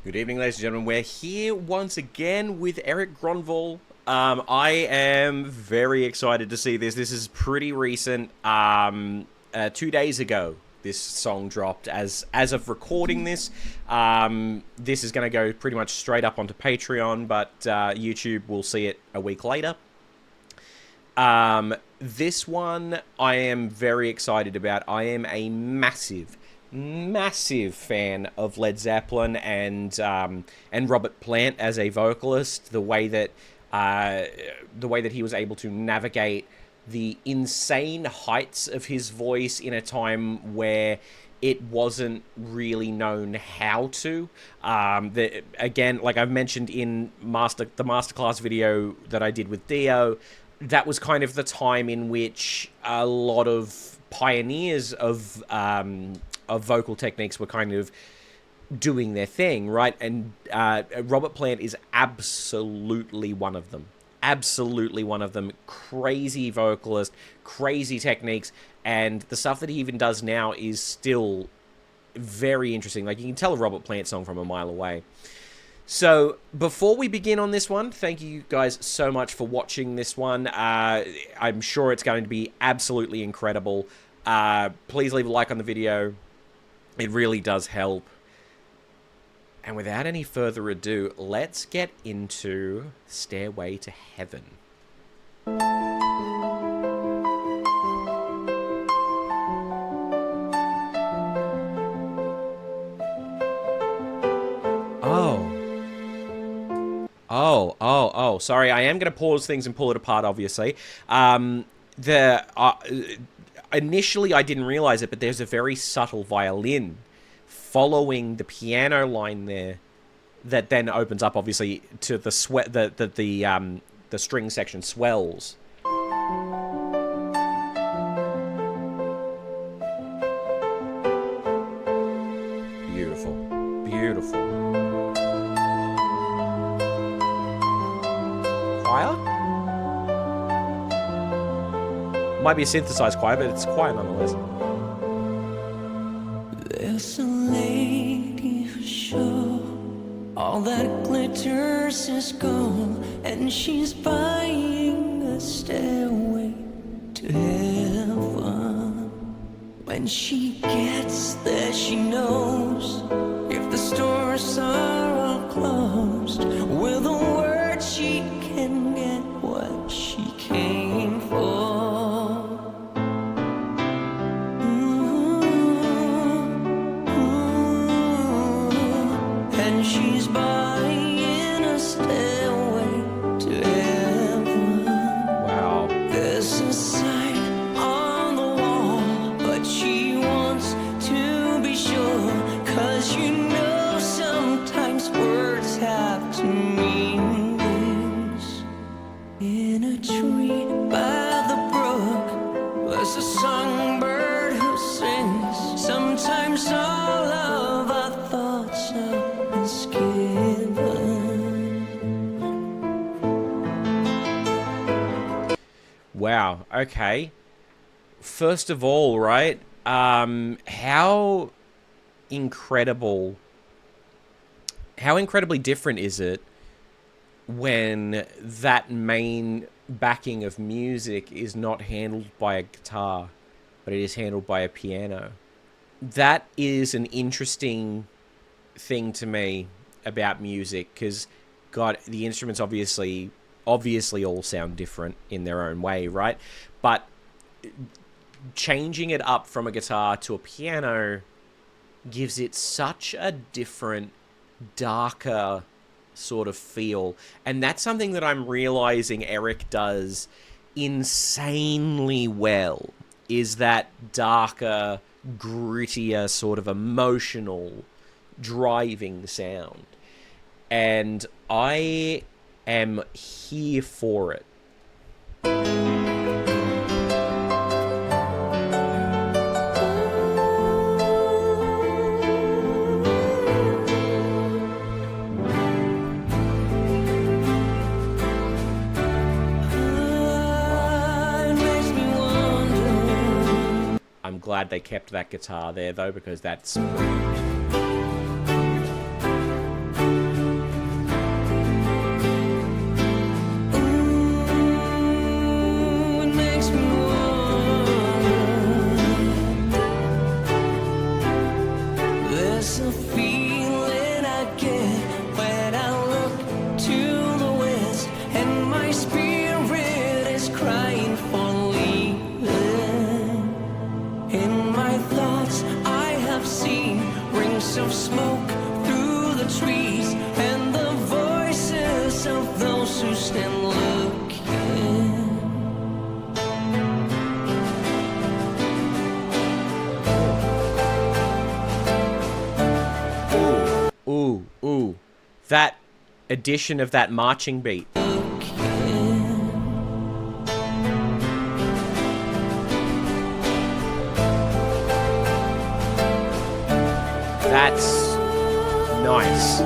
Good evening, ladies and gentlemen. We're here once again with Erik Grönwall. I am very excited to see this. This is pretty recent. 2 days ago, this song dropped. As of recording this, this is going to go pretty much straight up onto Patreon, but YouTube will see it a week later. This one I am very excited about. I am a massive fan of Led Zeppelin and Robert Plant as a vocalist. The way that he was able to navigate the insane heights of his voice in a time where it wasn't really known how to. Again, like I've mentioned in the masterclass video that I did with Dio, that was kind of the time in which a lot of pioneers of vocal techniques were kind of doing their thing, right? And Robert Plant is absolutely one of them. Absolutely one of them. Crazy vocalist, crazy techniques, and the stuff that he even does now is still very interesting. Like, you can tell a Robert Plant song from a mile away. So, before we begin on this one, thank you guys so much for watching this one. I'm sure it's going to be absolutely incredible. Please leave a like on the video. It really does help. And without any further ado, let's get into Stairway to Heaven. Oh, sorry, I am going to pause things and pull it apart, obviously. Initially, I didn't realize it, but there's a very subtle violin following the piano line there that then opens up, obviously, to the string section swells. Beautiful. Beautiful. Choir? Might be a synthesized choir, but it's choir nonetheless. There's a lady for sure. All that glitters is gold, and she's buying a stairway to heaven. When she gets there, she knows if the stores are all closed, with a word she can get what she came for. She's buying a stairway to heaven. Wow. There's a sign on the wall, but she wants to be sure, 'cause you know sometimes words have two meanings. In a tree by the brook, there's a songbird who sings. Sometimes all of our thoughts are wow, okay. First of all, right, how incredibly different is it when that main backing of music is not handled by a guitar, but it is handled by a piano? That is an interesting thing to me about music, because God, the instruments obviously all sound different in their own way, right? But changing it up from a guitar to a piano gives it such a different, darker sort of feel. And that's something that I'm realizing Erik does insanely well, is that darker, grittier, sort of emotional, driving sound. And I am here for it. I'm glad they kept that guitar there, though, because that's... trees and the voices of those who stand looking. Ooh. That addition of that marching beat. That's nice.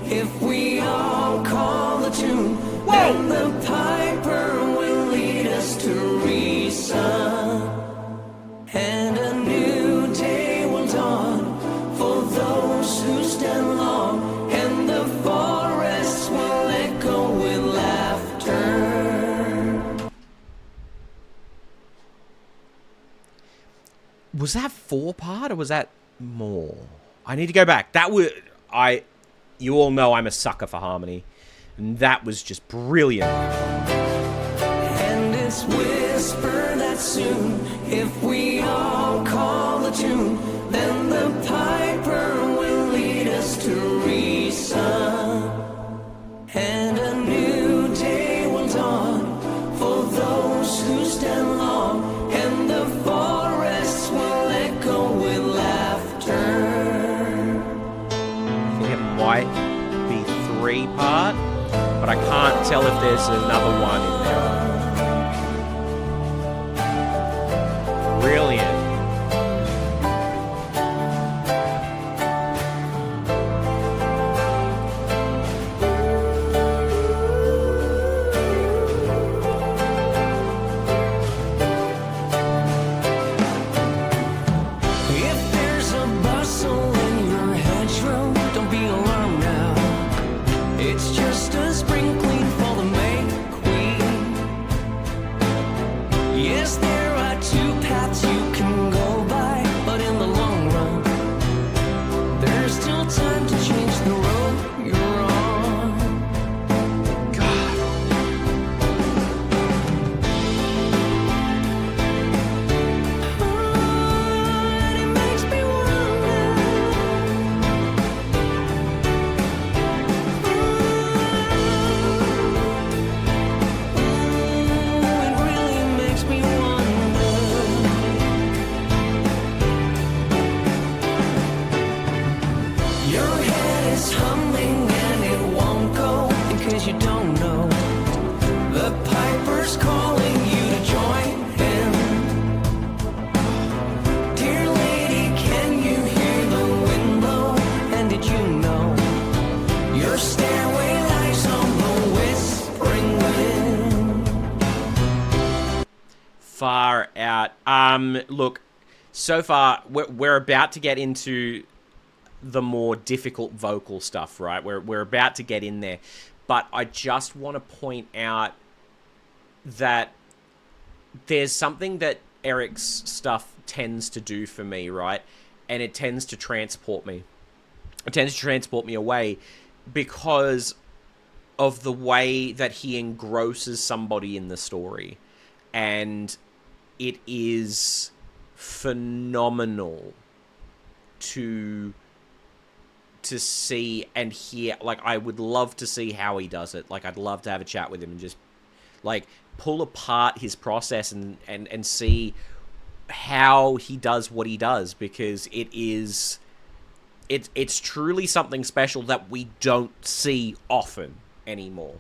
If we all call the tune, then the piper will lead us to reason, and a new day will dawn for those who stand long, and the forests will echo with laughter. Was that 4-part or was that more? I need to go back. That was... You all know I'm a sucker for harmony. And that was just brilliant. And it's whisper that soon, if we all call the tune, then the piper will lead us to reason, and a new day will dawn for those who stand long, and the forests will echo with laughter. Might be 3-part, but I can't tell if there's another one in there. Brilliant. Far out. Look, so far we're about to get into the more difficult vocal stuff, right? We're about to get in there, but I just want to point out that there's something that Erik's stuff tends to do for me, right? And it tends to transport me. It tends to transport me away because of the way that he engrosses somebody in the story. And it is phenomenal to see and hear. Like, I would love to see how he does it. Like, I'd love to have a chat with him and just, like, pull apart his process and see how he does what he does, because it's truly something special that we don't see often anymore.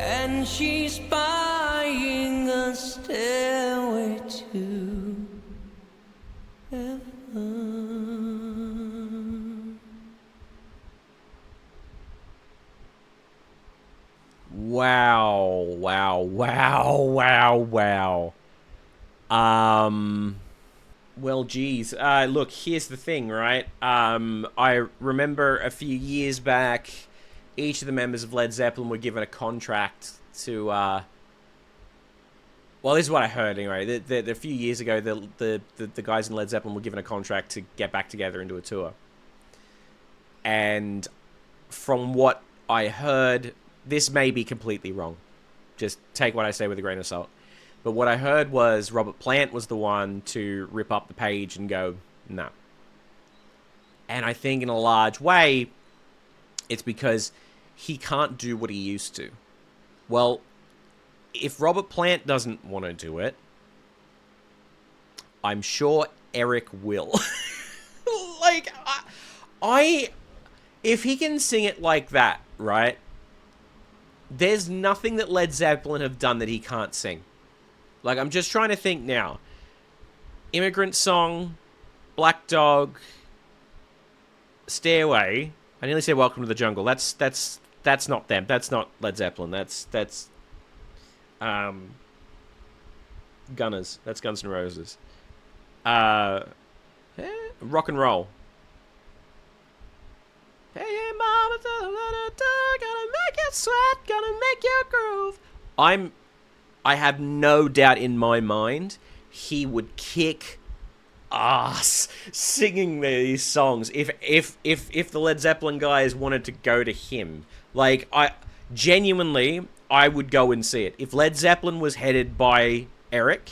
and she's buying a stairway to heaven. Wow, wow, wow, wow, wow. Well, geez. Look, here's the thing, right? I remember a few years back, each of the members of Led Zeppelin were given a contract to, well, this is what I heard anyway. A few years ago, the guys in Led Zeppelin were given a contract to get back together and do a tour. And from what I heard, this may be completely wrong. Just take what I say with a grain of salt. But what I heard was Robert Plant was the one to rip up the page and go, no. And I think in a large way, it's because he can't do what he used to. Well, if Robert Plant doesn't want to do it, I'm sure Erik will. Like, if he can sing it like that, right? There's nothing that Led Zeppelin have done that he can't sing. Like, I'm just trying to think now. Immigrant Song, Black Dog, Stairway. I nearly said Welcome to the Jungle. That's not them. That's not Led Zeppelin. That's Gunners. That's Guns N' Roses. Rock and Roll. Hey, mama, gonna make you sweat, gonna make you groove. I have no doubt in my mind he would kick ass singing these songs if the Led Zeppelin guys wanted to go to him. Like, I would go and see it. If Led Zeppelin was headed by Erik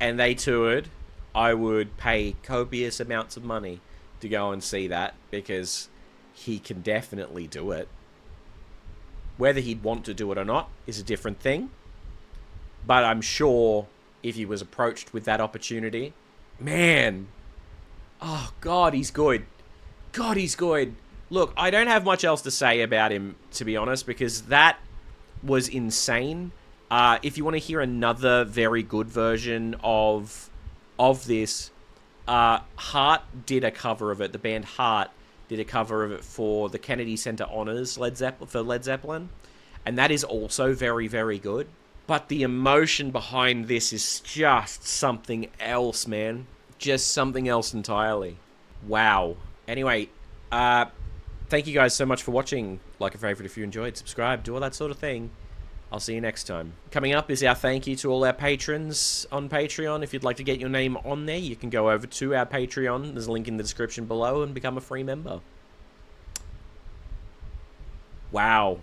and they toured, I would pay copious amounts of money to go and see that, because he can definitely do it. Whether he'd want to do it or not is a different thing. But I'm sure if he was approached with that opportunity, man, oh, God, he's good. God, he's good. Look, I don't have much else to say about him, to be honest, because that was insane. If you want to hear another very good version of this, Heart did a cover of it. The band Heart did a cover of it for the Kennedy Center Honors Led Zeppelin. And that is also very, very good. But the emotion behind this is just something else, man. Just something else entirely. Wow. Anyway, thank you guys so much for watching. Like a favorite if you enjoyed. Subscribe. Do all that sort of thing. I'll see you next time. Coming up is our thank you to all our patrons on Patreon. If you'd like to get your name on there, you can go over to our Patreon. There's a link in the description below and become a free member. Wow.